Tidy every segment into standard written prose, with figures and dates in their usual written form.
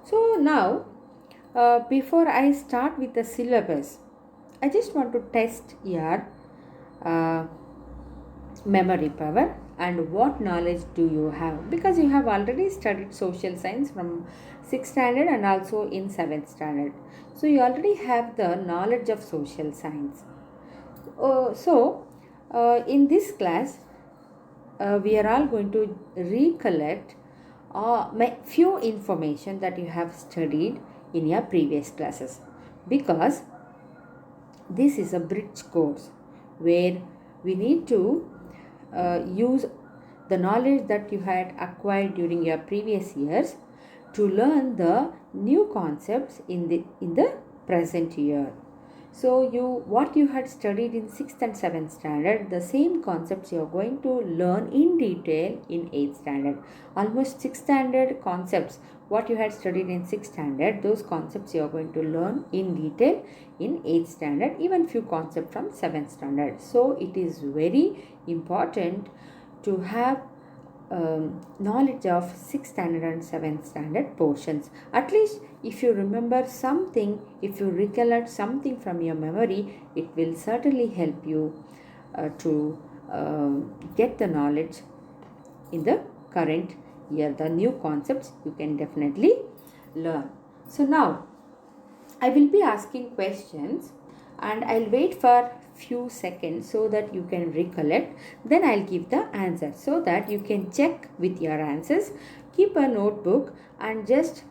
So now, before I start with the syllabus, I just want to test your uh, memory power and what knowledge do you have, because you have already studied social science from 6th standard and also in 7th standard. So you already have the knowledge of social science. In this class, we are all going to recollect few information that you have studied in your previous classes, because this is a bridge course where we need to use the knowledge that you had acquired during your previous years to learn the new concepts in the present year. So what you had studied in 6th and 7th standard, the same concepts you are going to learn in detail in 8th standard. Almost 6th standard concepts, what you had studied in 6th standard, those concepts you are going to learn in detail in 8th standard, even few concepts from 7th standard. So it is very important to have knowledge of 6th standard and 7th standard portions. At least if you remember something, if you recollect something from your memory, it will certainly help you to get the knowledge in the current year. The new concepts you can definitely learn. So now I will be asking questions and I'll wait for few seconds so that you can recollect. Then I'll give the answer so that you can check with your answers. Keep a notebook and just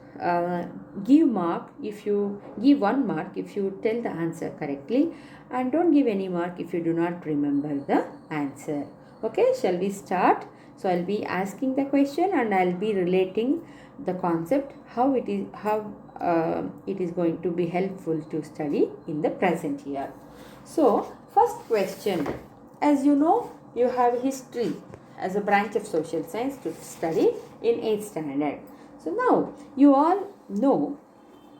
give mark if you give 1 mark if you tell the answer correctly, and don't give any mark if you do not remember the answer. Okay, shall we start? So I'll be asking the question and I'll be relating the concept, how it is going to be helpful to study in the present year. So first question, as you know, you have history as a branch of social science to study in 8th standard. So now you all know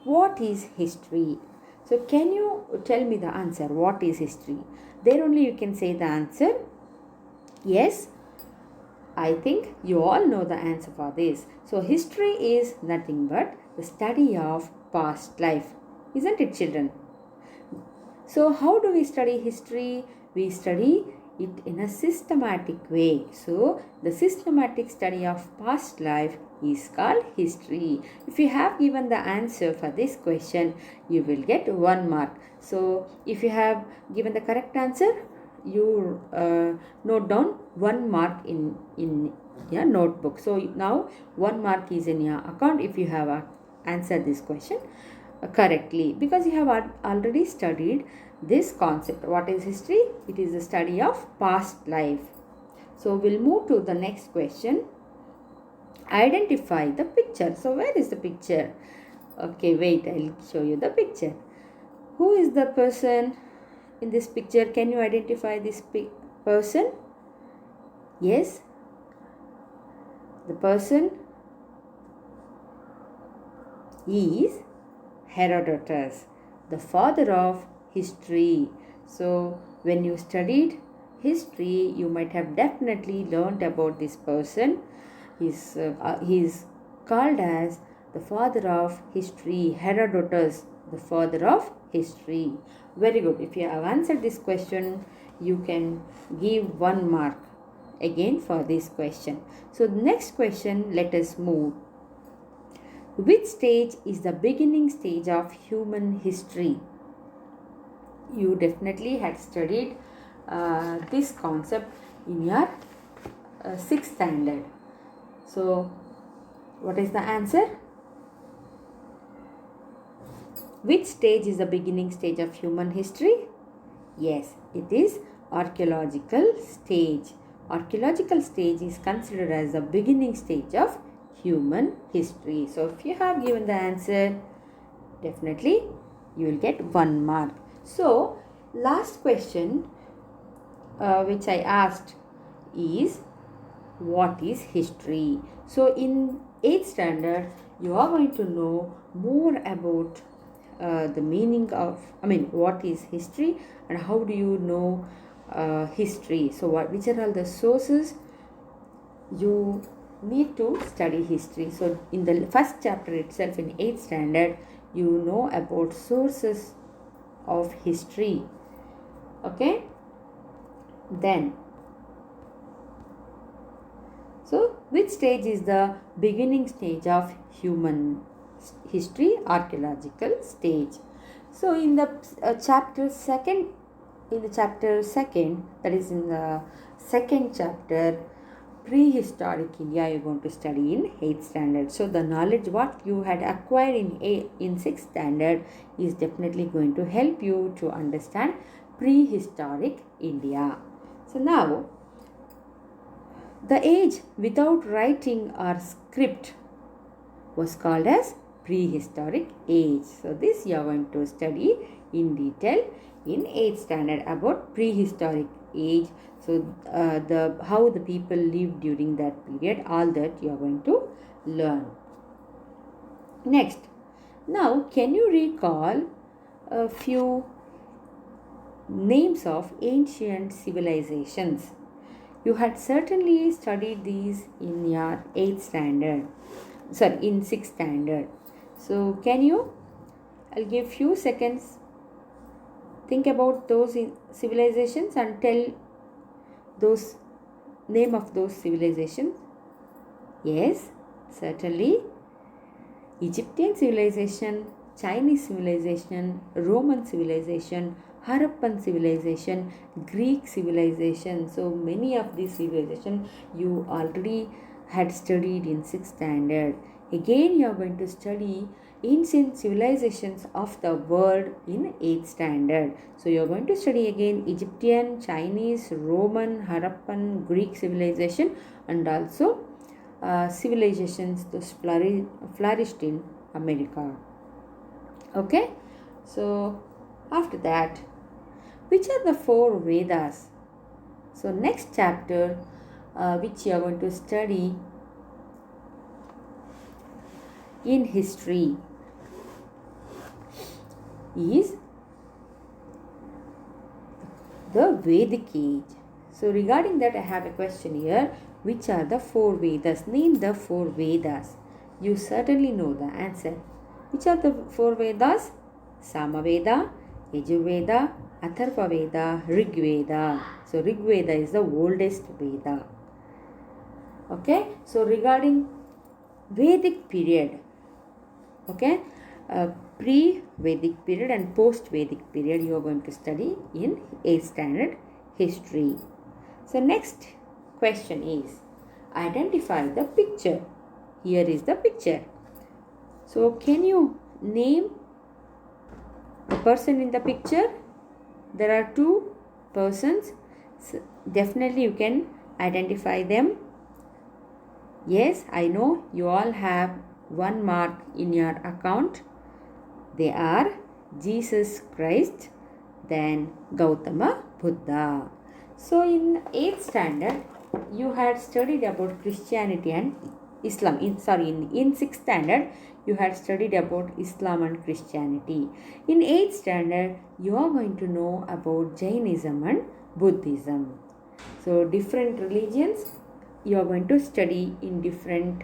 what is history. So can you tell me the answer? What is history? There only you can say the answer. Yes, I think you all know the answer for this. So history is nothing but the study of past life. Isn't it, children? So how do we study history? We study it in a systematic way. So the systematic study of past life is called history. If you have given the answer for this question, you will get 1 mark. So if you have given the correct answer, you note down 1 mark in your notebook. So now 1 mark is in your account if you have answered this question correctly, because you have already studied this concept. What is history? It is the study of past life. So we'll move to the next question. Identify the picture. So where is the picture? Okay, wait, I'll show you the picture. Who is the person in this picture? Can you identify this person? Yes, the person is Herodotus, the father of history. So when you studied history, you might have definitely learned about this person. He is called as the father of history. Herodotus, the father of history. Very good. If you have answered this question, you can give 1 mark again for this question. So the next question, let us move. Which stage is the beginning stage of human history? You definitely had studied this concept in your 6th standard. So what is the answer? Which stage is the beginning stage of human history? Yes, it is archaeological stage. Archaeological stage is considered as the beginning stage of human history. So if you have given the answer, definitely you will get 1 mark. So last question which I asked is, what is history? So in 8th standard, you are going to know more about the meaning of, what is history and how do you know history. So which are all the sources you need to study history. So in the first chapter itself, in 8th standard, you know about sources of history. Okay, then, so which stage is the beginning stage of human history? Archaeological stage. So in the chapter second, that is in the second chapter, prehistoric India, you're going to study in 8th standard. So the knowledge what you had acquired in 6th standard is definitely going to help you to understand prehistoric India. So now, the age without writing or script was called as prehistoric age. So this you are going to study in detail in 8th standard about prehistoric age. So how the people lived during that period, all that you are going to learn. Next, now can you recall a few names of ancient civilizations? You had certainly studied these in your 8th standard, in 6th standard. So can you, I'll give few seconds, think about those civilizations and tell those name of those civilizations. Yes, certainly. Egyptian civilization, Chinese civilization, Roman civilization, Harappan civilization, Greek civilization. So many of these civilizations you already had studied in 6th standard. Again, you are going to study ancient civilizations of the world in 8th standard. So you are going to study again Egyptian, Chinese, Roman, Harappan, Greek civilization, and also civilizations those flourished in America. Okay, so after that, which are the 4 Vedas? So next chapter, which you are going to study in history, is the Vedic age. So regarding that, I have a question here. Which are the 4 Vedas? Name the 4 Vedas. You certainly know the answer. Which are the 4 Vedas? Samaveda, Yajurveda, Atharva Veda, Rig Veda. So Rig Veda is the oldest Veda. Okay. So regarding Vedic period, okay, pre-Vedic period and post-Vedic period you are going to study in 8th standard history. So next question is, identify the picture. Here is the picture. So can you name the person in the picture? There are 2 persons. So definitely you can identify them. Yes, I know you all have 1 mark in your account. They are Jesus Christ, then Gautama Buddha. So in 8th standard, you had studied about Christianity and Islam. In 6th standard, you had studied about Islam and Christianity. In 8th standard, you are going to know about Jainism and Buddhism. So different religions you are going to study in different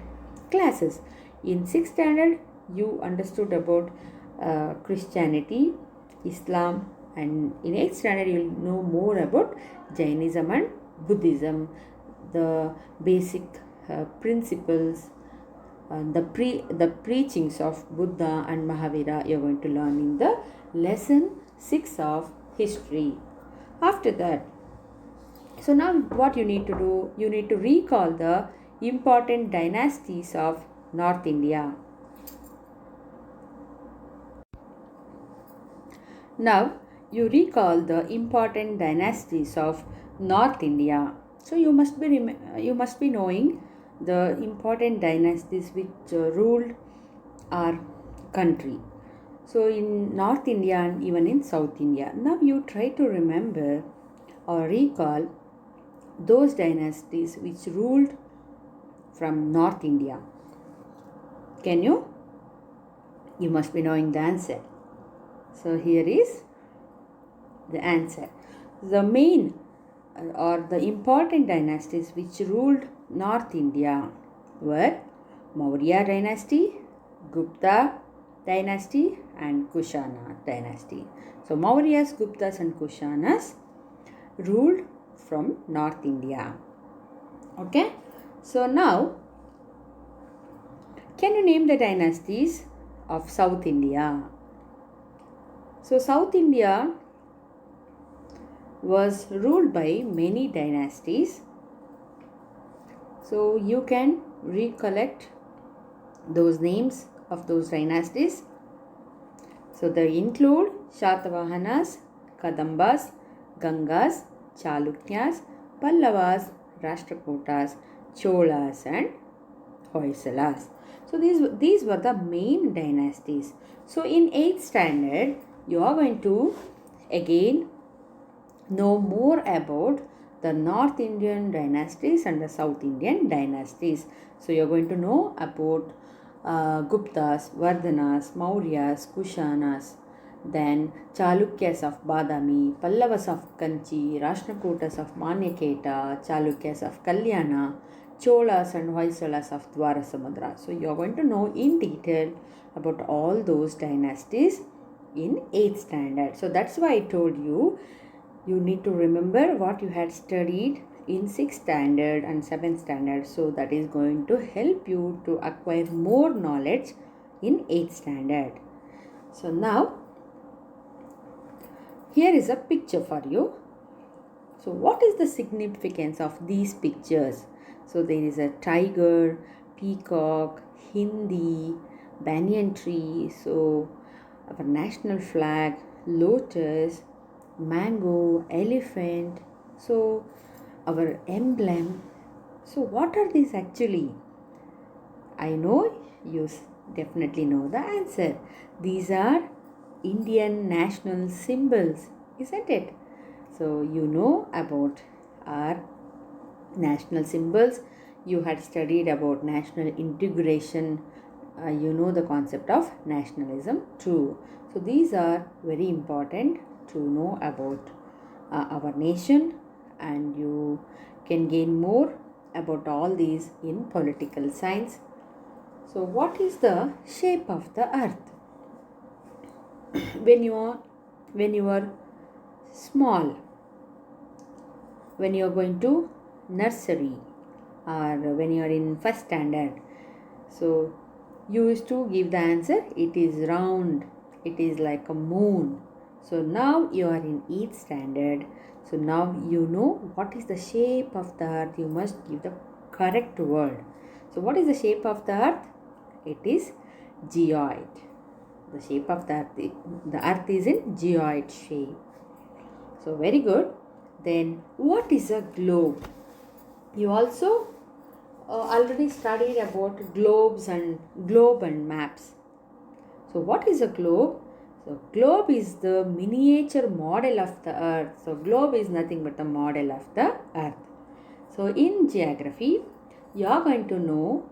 classes. In 6th standard, you understood about Christianity, Islam, and in 8th standard, you will know more about Jainism and Buddhism, the basic principles, the preachings of Buddha and Mahavira you are going to learn in the lesson 6 of history. After that, so now what you need to do, you need to recall the important dynasties of North India. Now you recall the important dynasties of North India. So you must be knowing the important dynasties which ruled our country. So in North India and even in South India. Now you try to remember or recall those dynasties which ruled from North India. Can you? You must be knowing the answer. So here is the answer. The main or the important dynasties which ruled North India were Maurya dynasty, Gupta dynasty and Kushana dynasty. So Mauryas, Guptas and Kushanas ruled from North India. Okay. So now, can you name the dynasties of South India? So South India was ruled by many dynasties. So you can recollect those names of those dynasties. So they include Shatavahanas, Kadambas, Gangas, Chalukyas, Pallavas, Rashtrakutas, Cholas and Hoysalas. So these were the main dynasties. So in 8th standard, you are going to again know more about the North Indian dynasties and the South Indian dynasties. So you are going to know about Guptas, Vardhanas, Mauryas, Kushanas, then Chalukyas of Badami, Pallavas of Kanchi, Rashtrakutas of Manyaketa, Chalukyas of Kalyana, Cholas and Hoysalas of Dwarasamudra. So you are going to know in detail about all those dynasties in 8th standard. So that's why I told you, you need to remember what you had studied in 6th standard and 7th standard. So that is going to help you to acquire more knowledge in 8th standard. So now, here is a picture for you. So what is the significance of these pictures? So there is a tiger, peacock, Hindi, banyan tree, so our national flag, lotus, mango, elephant, so our emblem. So what are these actually? I know you definitely know the answer. These are Indian national symbols, isn't it? So you know about our national symbols. You had studied about national integration. You know the concept of nationalism too. So these are very important to know about our nation, and you can gain more about all these in political science. So what is the shape of the earth? when you are small, when you are going to nursery, or when you are in first standard, so you used to give the answer, it is round, it is like a moon. So now you are in 8th standard. So now you know what is the shape of the earth. You must give the correct word. So what is the shape of the earth? It is geoid. The shape of the earth is in geoid shape. So very good. Then what is a globe? You also already studied about globe and maps. So what is a globe? So globe is the miniature model of the earth. So globe is nothing but the model of the earth. So in geography, you are going to know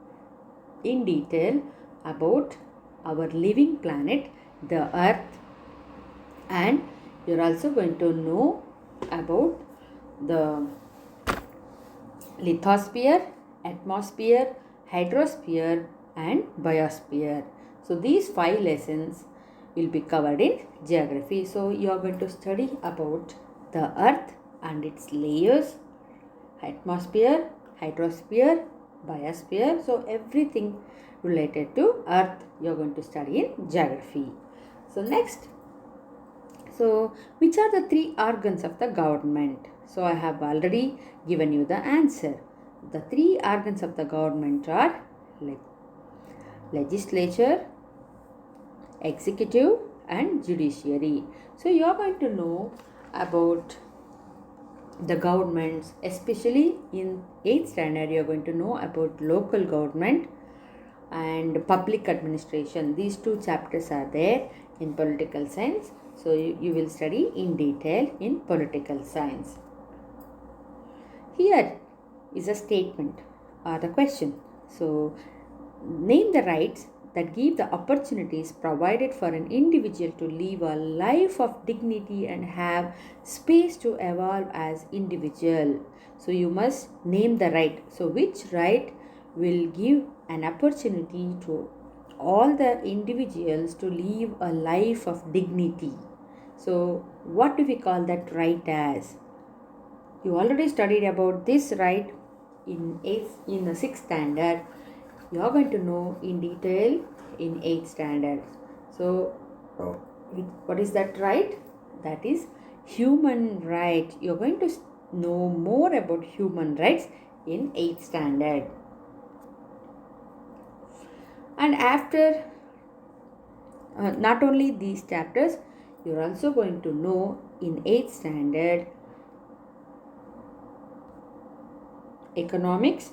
in detail about our living planet, the earth, and you're also going to know about the lithosphere, atmosphere, hydrosphere and biosphere. So these 5 lessons will be covered in geography. So you are going to study about the earth and its layers, atmosphere, hydrosphere, biosphere. So everything related to earth you are going to study in geography. So next, so which are the 3 organs of the government? So I have already given you the answer. The 3 organs of the government are legislature, executive and judiciary. So you are going to know about the governments, especially in 8th standard you are going to know about local government and public administration. These 2 chapters are there in political science. So you will study in detail in political science. Here is a statement or the question. So name the rights that give the opportunities provided for an individual to live a life of dignity and have space to evolve as individual. So you must name the right. So which right will give an opportunity to all the individuals to live a life of dignity. So what do we call that right as? You already studied about this right in the 6th standard. You are going to know in detail in 8th standard. So what is that right? That is human right. You are going to know more about human rights in 8th standard. And after not only these chapters, you are also going to know in 8th standard economics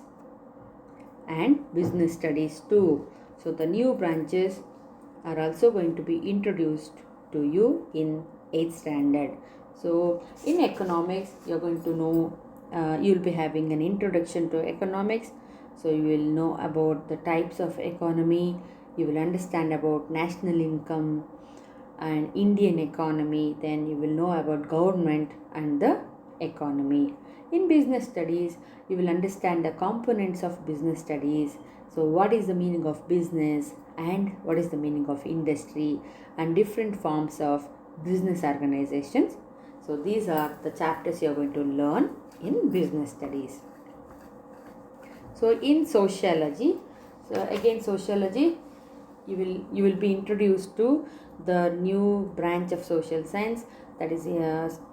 and business studies too. So the new branches are also going to be introduced to you in 8th standard. So in economics, you're going to know, you'll be having an introduction to economics. So you will know about the types of economy. You will understand about national income and Indian economy. Then you will know about government and the economy. In business studies, you will understand the components of business studies. So what is the meaning of business and what is the meaning of industry and different forms of business organizations. So these are the chapters you are going to learn in business studies. So in sociology, so again sociology, you will be introduced to the new branch of social science, that is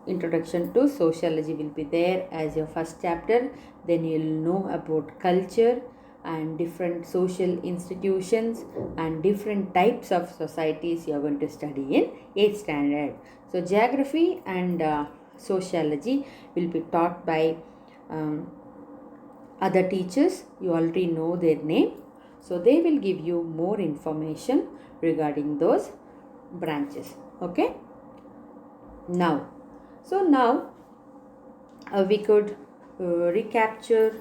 introduction to sociology will be there as your first chapter. Then you will know about culture and different social institutions and different types of societies you are going to study in 8th standard. So geography and sociology will be taught by other teachers. You already know their name. So they will give you more information regarding those branches. Okay. Now we could recapture,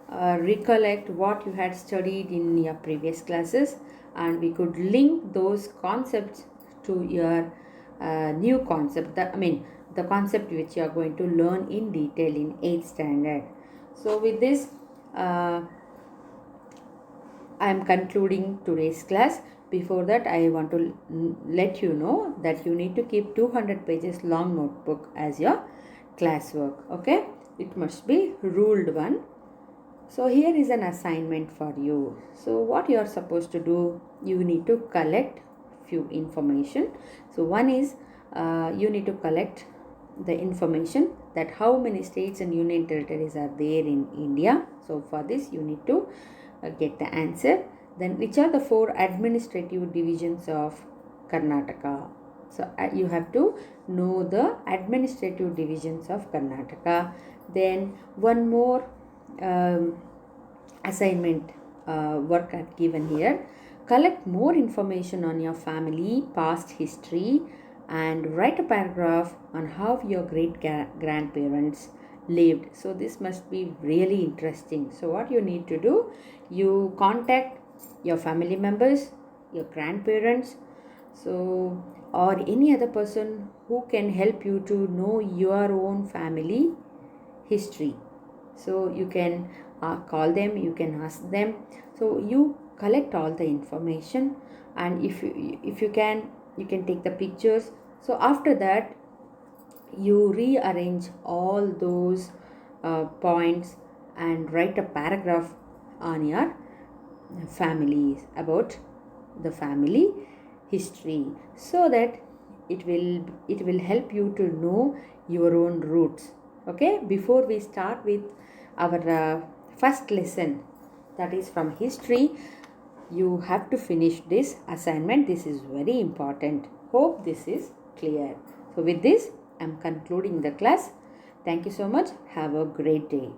recollect what you had studied in your previous classes, and we could link those concepts to your new concept. The concept which you are going to learn in detail in 8th standard. So with this, I am concluding today's class. Before that, I want to let you know that you need to keep 200 pages long notebook as your classwork. Okay, it must be ruled one. So here is an assignment for you. So what you are supposed to do, you need to collect few information. So one is you need to collect the information that how many states and union territories are there in India. So for this you need to get the answer. Then which are the 4 administrative divisions of Karnataka? So you have to know the administrative divisions of Karnataka. Then one more assignment work I've given here. Collect more information on your family, past history, and write a paragraph on how your great grandparents lived. So this must be really interesting. So what you need to do, you contact your family members, your grandparents, so or any other person who can help you to know your own family history. So you can call them, you can ask them. So you collect all the information, and if you can, you can take the pictures. So after that, you rearrange all those points and write a paragraph on your families, about the family history, so that it will help you to know your own roots. Okay, before we start with our first lesson, that is from history, you have to finish this assignment. This is very important. Hope this is clear. So with this, I am concluding the class. Thank you so much. Have a great day.